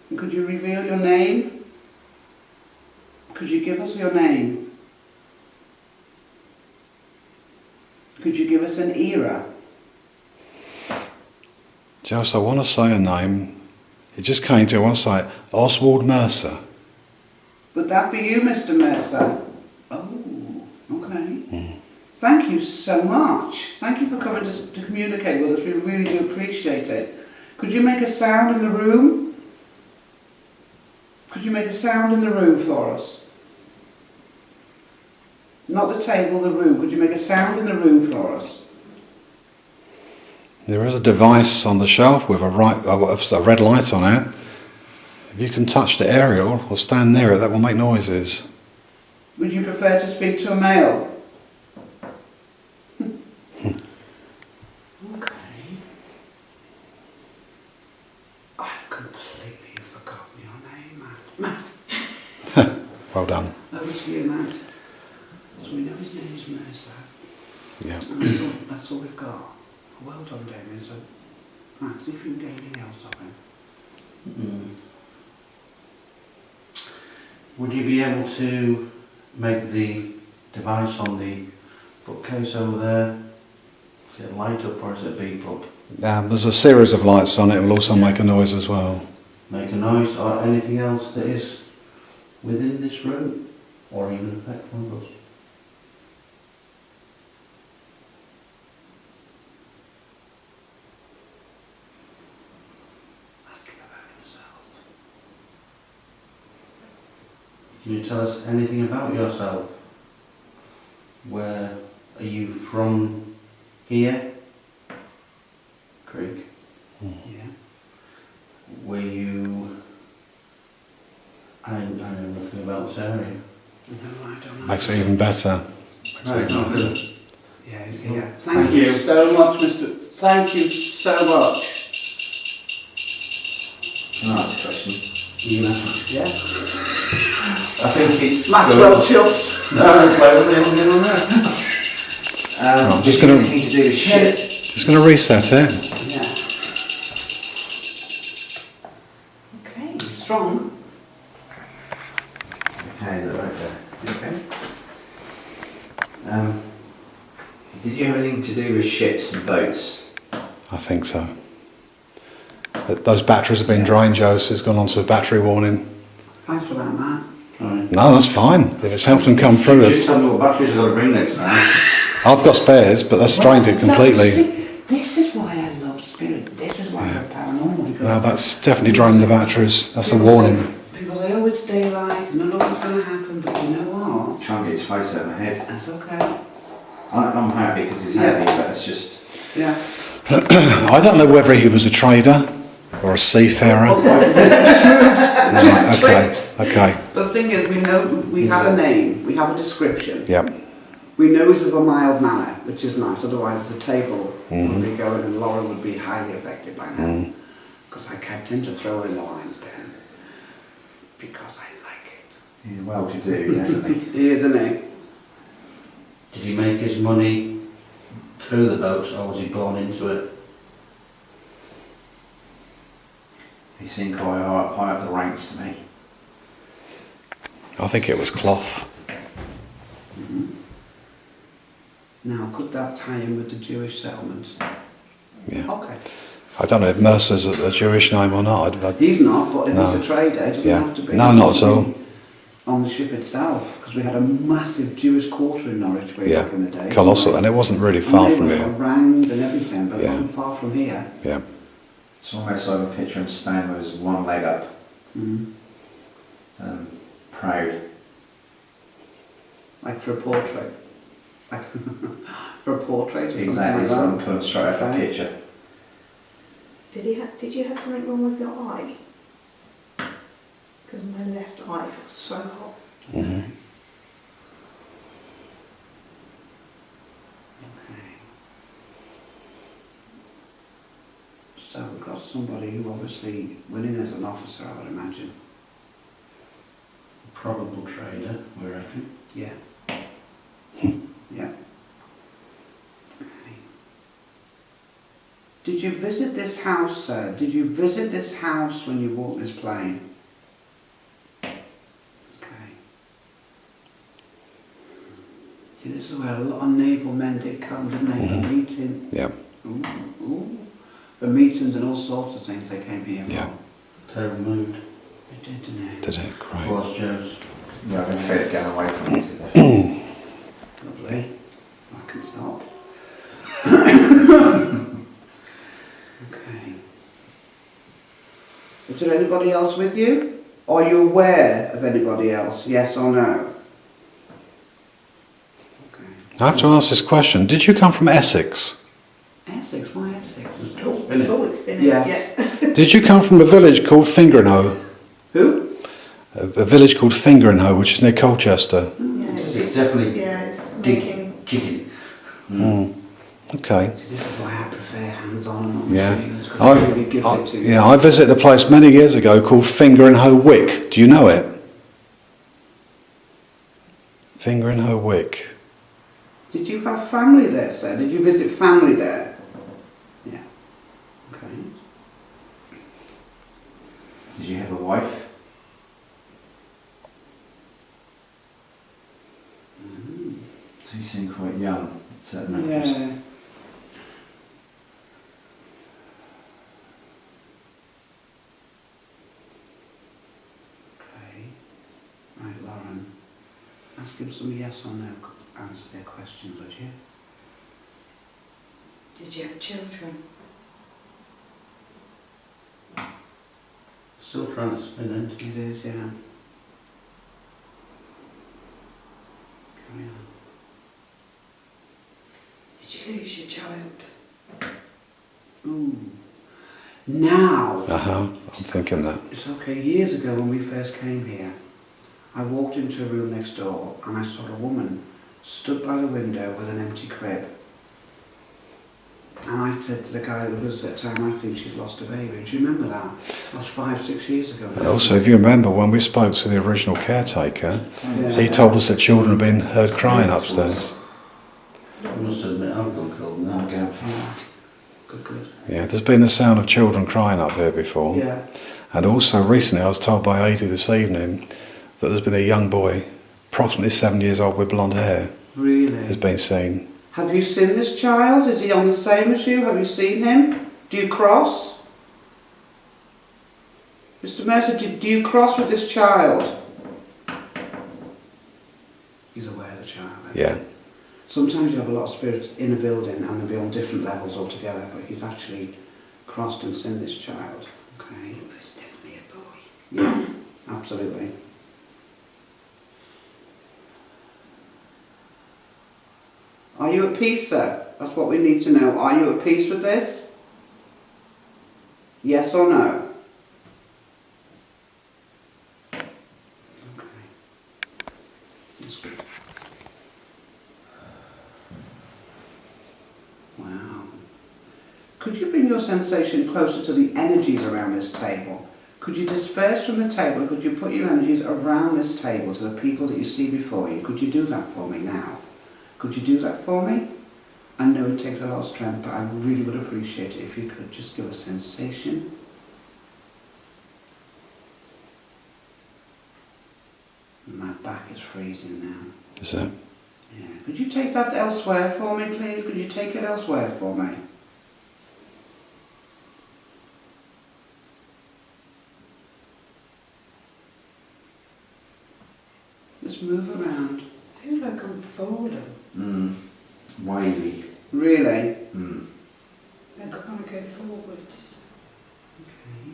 And could you reveal your name? Could you give us your name? Could you give us an era? Joyce, I want to say a name. It just came to me. I want to say Oswald Mercer. Would that be you, Mr. Mercer? Oh, okay. Thank you so much. Thank you for coming to communicate with us. We really do appreciate it. Could you make a sound in the room? Could you make a sound in the room for us? Not the table, the room. Could you make a sound in the room for us? There is a device on the shelf with a red light on it. If you can touch the aerial or stand near it, that will make noises. Would you prefer to speak to a male? Okay. I've completely forgotten your name, Matt. Well done. Over to you, Matt. So we know his name is Mercer. Yeah. And that's all we've got. Well done, Damien. So, Matt, see if you can get anything else of him. Would you be able to make the device on the bookcase over there? Is it light up or is it beep up? There's a series of lights on it. It will also make a noise as well. Make a noise or anything else that is within this room or even affect one of us? Can you tell us anything about yourself? Where are you from here? Creek. Yeah. Were you... I know nothing about this area. No, I don't know. Makes it even better. Right, not good. Yeah, he's here. Thank you so much, Mr. Thank you so much. Can I ask a question? You know, Yeah. I think it's... Maxwell chuffed. No, it's like what they were doing on there. I'm just did you gonna- have anything to do with shit? Just going to reset it. Yeah. Okay, strong. Okay, is that right there? Okay. Did you have anything to do with ships and boats? I think so. Those batteries have been drained, Jose. Has gone on to a battery warning. Thanks for that, Matt. Right. No, that's fine. If it's helped them come through Just this. tell me what batteries I've got to bring next time. I've got spares, but that's drained it completely. This is why I love spirit. This is why I love paranormal. Because No, that's definitely drained the batteries. That's a warning. People say, oh, it's daylight and nothing's going to happen, but you know what? Try and get his face out of my head. That's okay. I'm happy because he's happy, but it's just... Yeah. I don't know whether he was a trader or a seafarer. Right, okay. But the thing is, we know we have a name, we have a description. Yep. We know he's of a mild manner, which is nice. Otherwise, the table would be going, and Laura would be highly affected by that. Because I tend to throw her in the lion's den because I like it. He's well-to-do, definitely. He is, isn't he? Did he make his money through the boats or was he born into it? He seemed quite high up the ranks to me. I think it was cloth. Now, could that tie in with the Jewish settlements? Yeah. Okay. I don't know if Mercer's a Jewish name or not. He's not, but if No. he's a trader, it doesn't Yeah. have to be. No, not at all. On the ship itself, because we had a massive Jewish quarter in Norwich way Yeah. back in the day. Colossal, and it wasn't really far from And they here. were harangued and everything, but it Yeah. wasn't far from here. Yeah. It's almost like a picture him standing with his one leg up, proud. Like for a portrait. Like for a portrait or something Exactly, like someone that. put him straight off a Okay. picture. Did you have something wrong with your eye? Because my left eye feels so hot. Mm-hmm. Okay. So we've got somebody who obviously went in as an officer, I would imagine. Probable trader, we reckon. Yeah. Yeah. Okay. Did Did you visit this house, sir? Did you visit this house when you walked this plane? Okay. See, this is where a lot of naval men did come, didn't they, for meeting? Yeah. Ooh, ooh. For meetings and all sorts of things they came here Yeah. for. Terrible mood. They did, didn't they? Did it? Great. Was Joe's. Yeah, I can feel it getting away from me today. Lovely. I can stop. Okay. Is there anybody else with you? Are you aware of anybody else? Yes or no? Okay. I have to ask this question. Did you come from Essex? Essex? Why Essex? It's all spinning. Oh, it's been Yes. Yeah. Did you come from a village called Fingerinhoe? Who? A village called Fingerinhoe, which is near Colchester. Yeah, It's definitely it's making. Jigging. Okay. See, this is why I prefer hands-on and not Yeah. machines, 'cause I really give it to you. Yeah, I visited a place many years ago called Fingerinhoe Wick. Do you know it? Fingerinhoe Wick. Did you have family there, sir? Did you visit family there? Yeah. Okay. Did you have a wife? You seem quite young at certain numbers. Yeah. Okay. Right, Lauren. Ask him some yes or no answer their questions, would you? Did you have children? Still trying to spin it. It is, yeah. Carry on. Did you lose your child? Ooh. Now. I'm thinking that. It's okay. Years ago when we first came here, I walked into a room next door and I saw a woman stood by the window with an empty crib. And I said to the guy who was at the time, I think she's lost a baby. Do you remember that? That was 5-6 years ago. And also, if you remember, when we spoke to the original caretaker, Yeah. he told us that children had been heard crying upstairs. I must admit, I've gone cold now. Yeah. Good, good. Yeah, there's been the sound of children crying up there before. Yeah. And also, recently, I was told by Adi this evening that there's been a young boy, approximately 7 years old, with blonde hair, Really? has been seen. Have you seen this child? Is he on the same as you? Have you seen him? Do you cross? Mr. Mercer, do you cross with this child? He's aware of the child. Yeah. Sometimes you have a lot of spirits in a building and they'll be on different levels altogether, but he's actually crossed and seen this child. Okay. It was definitely a boy. Yeah, absolutely. Are you at peace, sir? That's what we need to know. Are you at peace with this? Yes or no? Okay. That's good. Wow. Could you bring your sensation closer to the energies around this table? Could you disperse from the table? Could you put your energies around this table to the people that you see before you? Could you do that for me now? Could you do that for me? I know it takes a lot of strength, but I really would appreciate it if you could just give a sensation. My back is freezing now. Is that? Yeah. Could you take that elsewhere for me, please? Could you take it elsewhere for me? Just move around. I feel like I'm falling. Wavy. Really? Like I want to go forwards. Okay.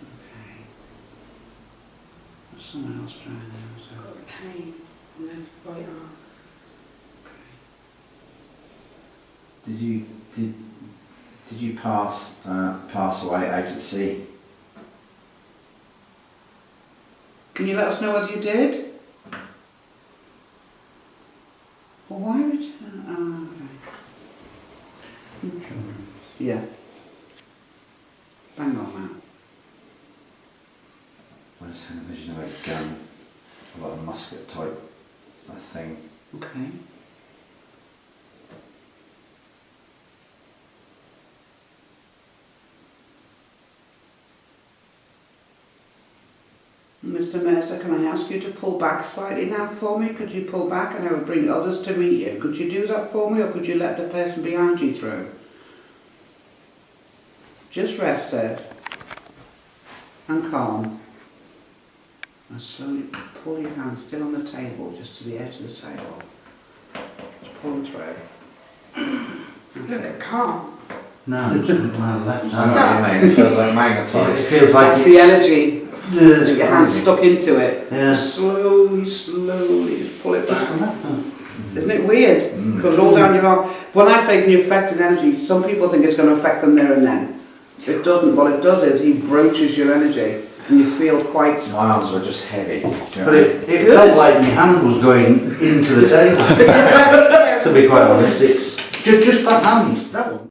Okay. There's someone else trying now, I've so. got pain on the right arm. Okay. Did you pass away out at sea? Can you let us know whether you did? Well, why return? Oh, okay. Yeah. Bang on that. I just had a vision of a gun, like a musket type, a thing. Okay. Mr. Mercer, can I ask you to pull back slightly now for me? Could you pull back and I will bring others to meet you? Could you do that for me, or could you let the person behind you through? Just rest, sir. And calm. And slowly pull your hands still on the table, just to the edge of the table. Just pull them through. Look That's at it. calm. No, it's my left I hand. know what you mean. It feels like It magnetised. feels like That's the energy. Yeah, Your hand's stuck into it. Yeah. Slowly, slowly, just pull it Just the back. left hand. Isn't it weird? Mm. Goes all down your arm. When I say can you affect an energy, some people think it's going to affect them there and then. It doesn't. What it does is he broaches your energy and you feel quite... My arms were just heavy. But it Good. felt like my hand was going into the table. To be quite honest, it's just that hand. That one.